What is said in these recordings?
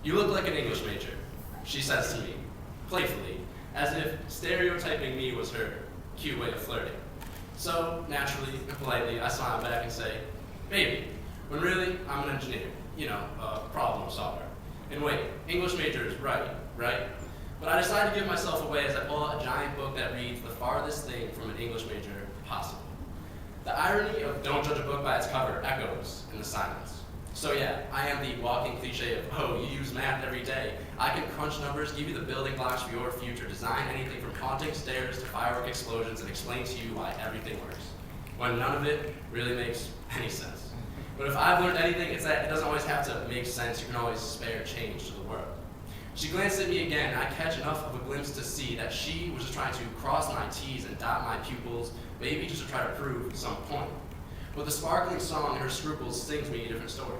"You look like an English major," she says to me, playfully, as if stereotyping me was her cute way of flirting. So, naturally and politely, I smile back and say, "Maybe," when really, I'm an engineer, a problem solver. And wait, English major is right? But I decide to give myself away as I pull out a giant book that reads the farthest thing from an English major possible. The irony of "don't judge a book by its cover" echoes in the silence. So yeah, I am the walking cliche of, "Oh, you use math every day. I can crunch numbers, give you the building blocks for your future, design anything from haunting stairs to firework explosions, and explain to you why everything works," when none of it really makes any sense. But if I've learned anything, it's that it doesn't always have to make sense. You can always spare change to the world. She glanced at me again, and I catch enough of a glimpse to see that she was just trying to cross my T's and dot my pupils, maybe just to try to prove some point. But the sparkling song in her scruples sings me a different story.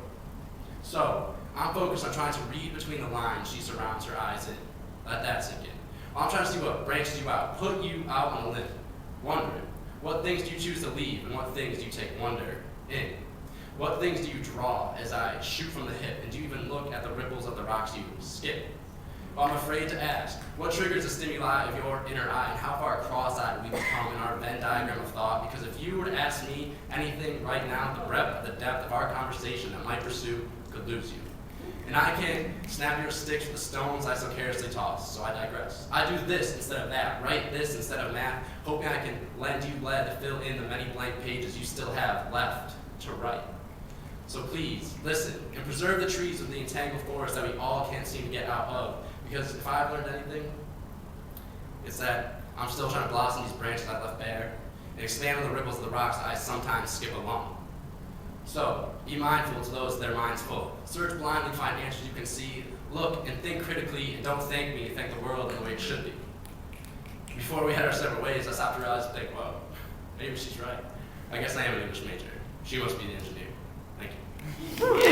So, I'm focused on trying to read between the lines she surrounds her eyes in. Let that sink in. I'm trying to see what branches you out, put you out on a limb. Wondering, what things do you choose to leave, and what things do you take wonder in? What things do you draw as I shoot from the hip, and do you even look at the ripples of the rocks you skip? Well, I'm afraid to ask, what triggers the stimuli of your inner eye, and how far cross-eyed we become in our Venn diagram of thought? Because if you were to ask me anything right now, the depth of our conversation that might pursue could lose you. And I can snap your sticks with the stones I so carelessly toss, so I digress. I do this instead of that, write this instead of math, hoping I can lend you lead to fill in the many blank pages you still have left to write. So please, listen, and preserve the trees of the entangled forest that we all can't seem to get out of. Because if I've learned anything, it's that I'm still trying to blossom these branches I left bare and expand on the ripples of the rocks that I sometimes skip along. So, be mindful to those their minds full. Search blindly, find answers you can see. Look and think critically, and don't thank me, thank the world in the way it should be. Before we head our separate ways, I stopped to realize and think, whoa, maybe she's right. I guess I am an English major. She must be the engineer. Thank you.